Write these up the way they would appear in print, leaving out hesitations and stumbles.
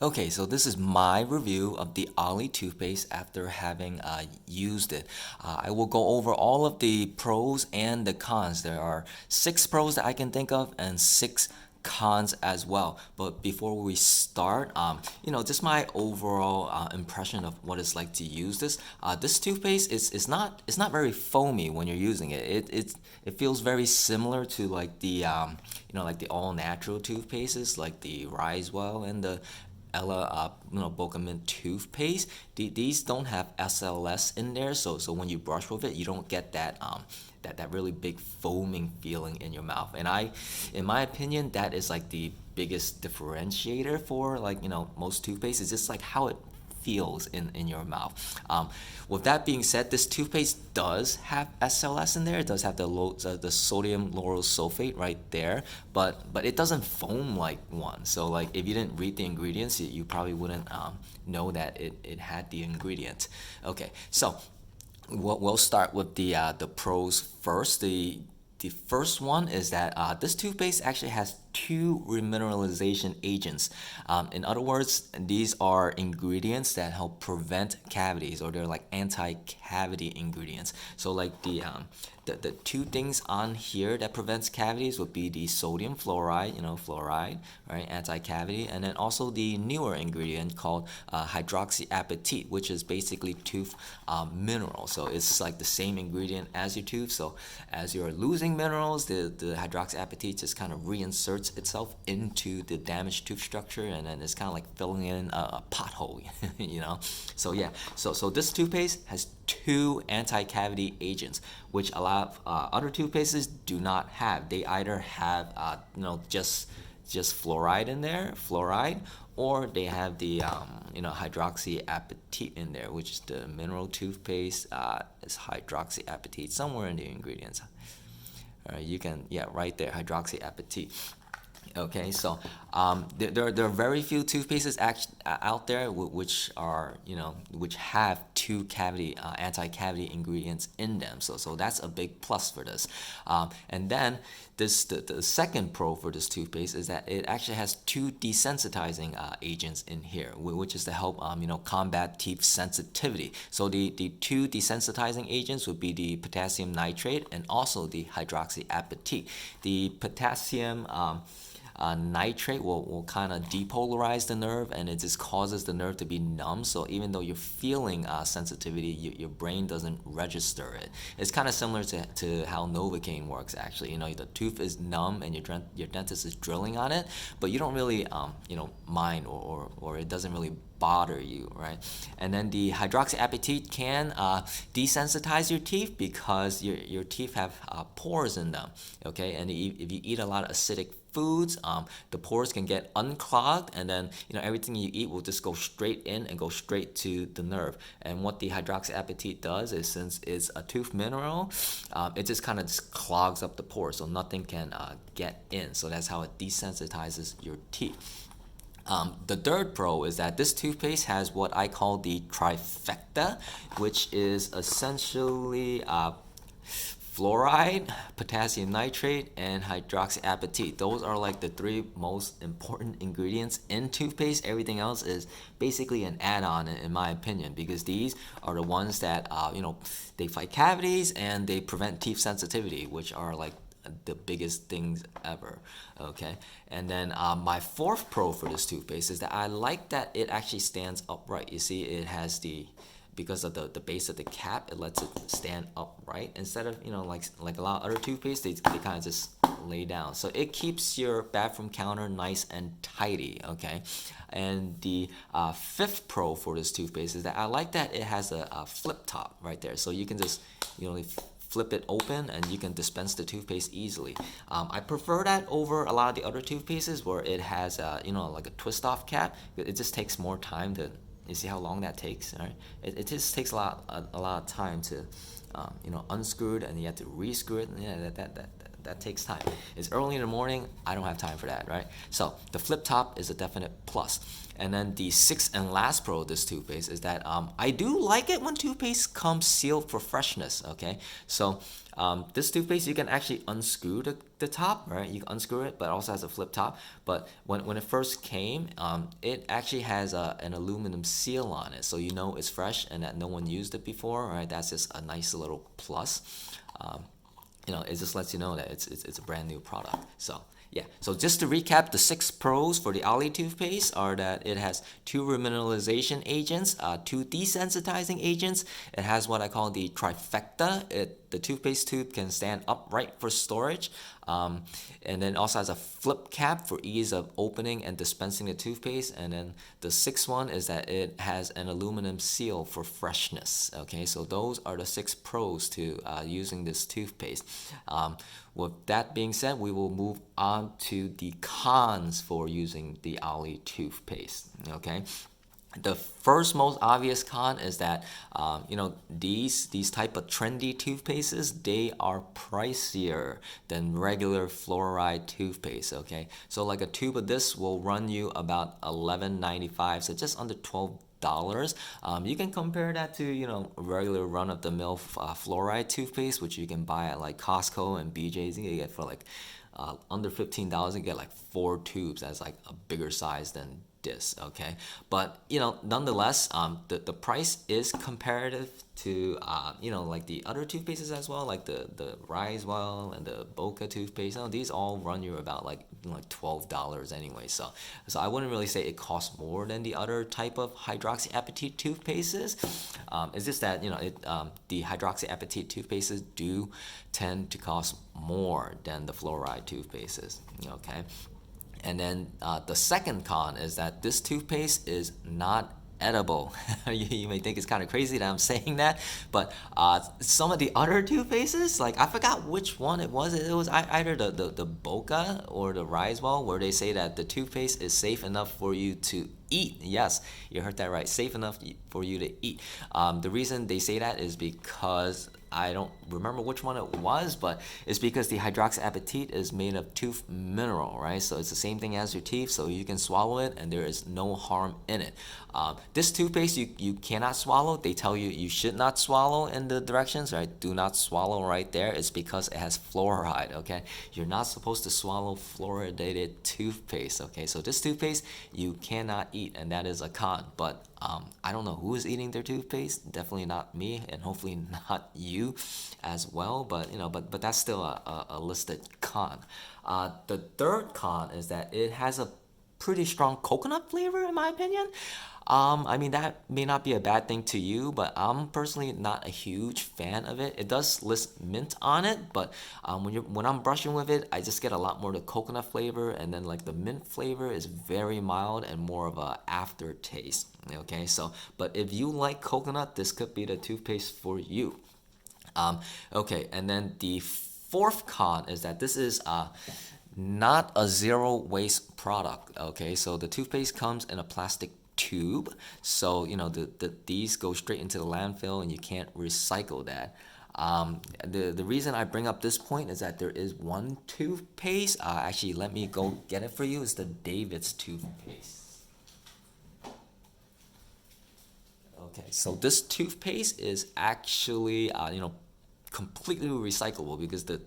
Okay, so this is my review of the Ollie toothpaste after having used it. I will go over all of the pros and the cons. There are six pros that I can think of and six cons as well. But before we start, just my overall impression of what it's like to use this. This toothpaste is not very foamy when you're using it. It feels very similar to like the like the all natural toothpastes like the Risewell and the Ella, Bokeman toothpaste. These don't have SLS in there, so when you brush with it, you don't get that really big foaming feeling in your mouth. And in my opinion, that is like the biggest differentiator for like most toothpaste. It's just like how it feels in your mouth. With that being said, this toothpaste does have SLS in there. It does have the sodium lauryl sulfate right there, but it doesn't foam like one. So like if you didn't read the ingredients, you probably wouldn't know that it had the ingredient. Okay, so we'll start with the pros first. The first one is that this toothpaste actually has two remineralization agents. In other words, these are ingredients that help prevent cavities, or they're like anti-cavity ingredients. So like the two things on here that prevents cavities would be the sodium fluoride, fluoride, right, anti-cavity, and then also the newer ingredient called hydroxyapatite, which is basically tooth mineral. So it's like the same ingredient as your tooth. So as you're losing minerals, the hydroxyapatite just kind of reinserts itself into the damaged tooth structure, and then it's kind of like filling in a pothole, So yeah, so this toothpaste has two anti-cavity agents, which a lot of other toothpastes do not have. They either have just fluoride in there, fluoride, or they have the hydroxyapatite in there, which is the mineral toothpaste. Is hydroxyapatite somewhere in the ingredients. You can, yeah, right there, hydroxyapatite. Okay, so there are very few toothpastes out there which are which have two anti-cavity ingredients in them. So that's a big plus for this. And then the second pro for this toothpaste is that it actually has two desensitizing agents in here, which is to help combat teeth sensitivity. So the two desensitizing agents would be the potassium nitrate and also the hydroxyapatite. The potassium nitrate will kind of depolarize the nerve, and it just causes the nerve to be numb. So even though you're feeling sensitivity, your brain doesn't register it. It's kind of similar to how Novocaine works, actually. The tooth is numb and your dentist is drilling on it, but you don't really mind, or it doesn't really bother you, right? And then the hydroxyapatite can desensitize your teeth because your teeth have pores in them, okay? And if you eat a lot of acidic foods, the pores can get unclogged, and then everything you eat will just go straight in and go straight to the nerve. And what the hydroxyapatite does is, since it's a tooth mineral, it just kind of just clogs up the pores, so nothing can get in. So that's how it desensitizes your teeth. The third pro is that this toothpaste has what I call the trifecta, which is essentially fluoride, potassium nitrate, and hydroxyapatite. Those are like the three most important ingredients in toothpaste. Everything else is basically an add-on, in my opinion, because these are the ones that they fight cavities and they prevent teeth sensitivity, which are like the biggest things ever. Okay, and then my fourth pro for this toothpaste is that I like that it actually stands upright. You see, it has because of the base of the cap, it lets it stand upright instead of like a lot of other toothpaste, they kind of just lay down. So it keeps your bathroom counter nice and tidy. Okay, and the fifth pro for this toothpaste is that I like that it has a flip top right there, so you can just flip it open and you can dispense the toothpaste easily. I prefer that over a lot of the other toothpastes where it has like a twist off cap. It just takes more time to. You see how long that takes, right? It just takes a lot of time to unscrew it, and you have to re-screw it. And yeah, that takes time. It's early in the morning, I don't have time for that, right? So the flip top is a definite plus. And then the sixth and last pro of this toothpaste is that I do like it when toothpaste comes sealed for freshness, okay? So this toothpaste, you can actually unscrew the top, right? You can unscrew it, but it also has a flip top. But when it first came, it actually has an aluminum seal on it, so you know it's fresh and that no one used it before, right? That's just a nice little plus. It just lets you know that it's a brand new product. So yeah, so just to recap, the 6 pros for the Ollie toothpaste are that it has 2 remineralization agents, 2 desensitizing agents. It has what I call the trifecta. The toothpaste tube can stand upright for storage, and then also has a flip cap for ease of opening and dispensing the toothpaste. And then the 6th one is that it has an aluminum seal for freshness. Okay, so those are the 6 pros to using this toothpaste. With that being said, we will move on to the cons for using the Ollie toothpaste. Okay. The first most obvious con is that these type of trendy toothpastes, they are pricier than regular fluoride toothpaste. Okay, so like a tube of this will run you about $11.95, so just under $12. You can compare that to regular run-of-the-mill fluoride toothpaste, which you can buy at like Costco and BJ's. You can get for like under $15. You get like 4 tubes that's like a bigger size than this. Okay, but nonetheless, the price is comparative to like the other toothpastes as well, like the Risewell and the Boca toothpaste. These all run you about like $12 anyway. So I wouldn't really say it costs more than the other type of hydroxyapatite toothpastes. It's just that the hydroxyapatite toothpastes do tend to cost more than the fluoride toothpastes. Okay. And then the second con is that this toothpaste is not edible. You may think it's kind of crazy that I'm saying that, but some of the other toothpastes, like I forgot which one it was. It was either the Boca or the Risewell, where they say that the toothpaste is safe enough for you to eat. Yes, you heard that right. Safe enough for you to eat. The reason they say that is because I don't remember which one it was, but it's because the hydroxyapatite is made of tooth mineral, right? So it's the same thing as your teeth, so you can swallow it and there is no harm in it. This toothpaste you cannot swallow. They tell you you should not swallow in the directions, right? Do not swallow right there. It's because it has fluoride, okay? You're not supposed to swallow fluoridated toothpaste, okay? So this toothpaste you cannot eat, and that is a con. But I don't know who is eating their toothpaste. Definitely not me, and hopefully not you as well. But but that's still a listed con. The third con is that it has a pretty strong coconut flavor, in my opinion. I mean, that may not be a bad thing to you, but I'm personally not a huge fan of it. It does list mint on it, but when I'm brushing with it, I just get a lot more of the coconut flavor, and then like the mint flavor is very mild and more of a aftertaste. Okay, so but if you like coconut, this could be the toothpaste for you. Okay, and then the fourth con is that this is not a zero waste product. Okay, so the toothpaste comes in a plastic tube, so these go straight into the landfill and you can't recycle that. The reason I bring up this point is that there is one toothpaste, actually let me go get it for you. It's the David's toothpaste. Okay, so this toothpaste is actually completely recyclable because the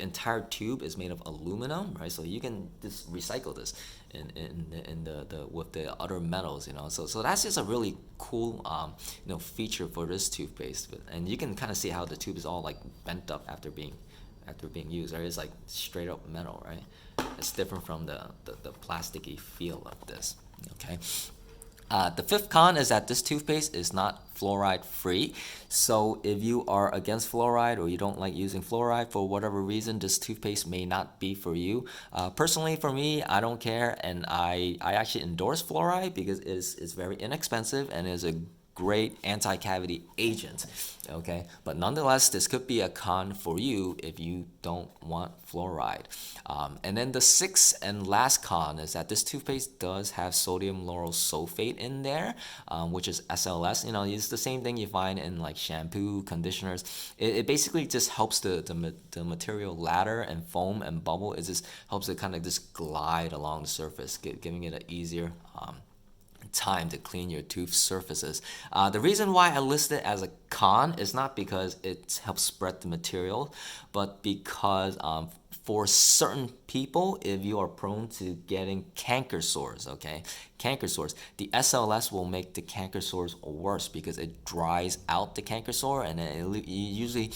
entire tube is made of aluminum, right? So you can just recycle this in the with the other metals, So that's just a really cool feature for this toothpaste, and you can kind of see how the tube is all like bent up after being used, right? It's like straight up metal, right? It's different from the plasticky feel of this. Okay. The fifth con is that this toothpaste is not fluoride free. So if you are against fluoride or you don't like using fluoride for whatever reason, this toothpaste may not be for you. Personally, for me, I don't care, and I actually endorse fluoride because it's very inexpensive and is a great anti-cavity agent, okay? But nonetheless, this could be a con for you if you don't want fluoride. And then the sixth and last con is that this toothpaste does have sodium lauryl sulfate in there, which is SLS. You know, it's the same thing you find in like shampoo, conditioners. It basically just helps the material lather and foam and bubble. It just helps it kind of just glide along the surface, giving it an easier time to clean your tooth surfaces. The reason why I list it as a con is not because it helps spread the material, but because for certain people, if you are prone to getting canker sores, okay, canker sores, the SLS will make the canker sores worse because it dries out the canker sore, and it usually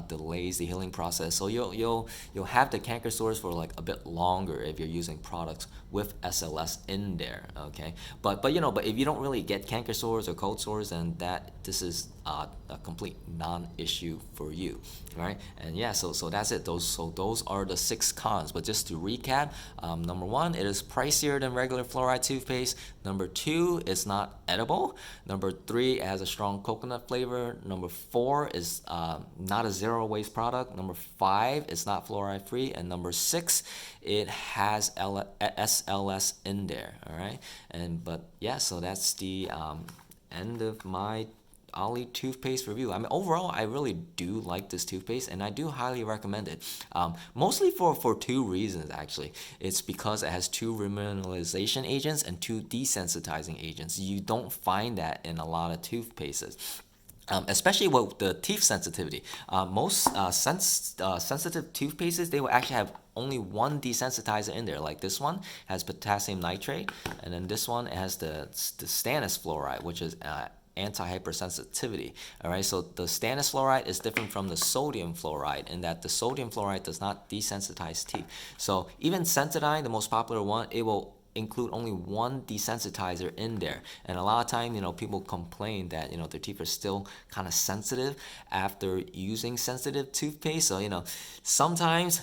delays the healing process. So you'll have the canker sores for like a bit longer if you're using products with SLS in there, okay. But if you don't really get canker sores or cold sores, then this is a complete non-issue for you, right? And yeah, so that's it. Those are the 6 cons. But just to recap, number 1, it is pricier than regular fluoride toothpaste. Number 2, it's not edible. Number 3, it has a strong coconut flavor. Number 4 is not a zero waste product. Number 5, it's not fluoride free. And number 6, it has SLS in there. All right. But yeah, so that's the end of my Ollie toothpaste review. I mean, overall, I really do like this toothpaste, and I do highly recommend it. Mostly for 2 reasons, actually. It's because it has 2 remineralization agents and 2 desensitizing agents. You don't find that in a lot of toothpastes. Especially with the teeth sensitivity. Most sensitive toothpastes, they will actually have only 1 desensitizer in there. Like this one has potassium nitrate, and then this one has the stannous fluoride, which is anti-hypersensitivity. All right, so the stannous fluoride is different from the sodium fluoride in that the sodium fluoride does not desensitize teeth. So even Sensodyne, the most popular one, it will include only 1 desensitizer in there, and a lot of time, people complain that their teeth are still kind of sensitive after using sensitive toothpaste. So sometimes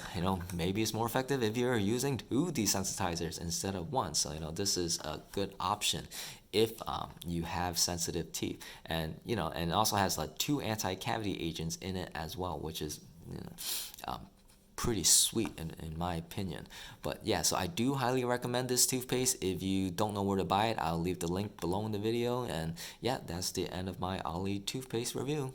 maybe it's more effective if you're using 2 desensitizers instead of 1. So this is a good option if you have sensitive teeth, and and it also has like 2 anti-cavity agents in it as well, which is pretty sweet in my opinion. But yeah, so I do highly recommend this toothpaste. If you don't know where to buy it, I'll leave the link below in the video. And yeah, that's the end of my Ollie toothpaste review.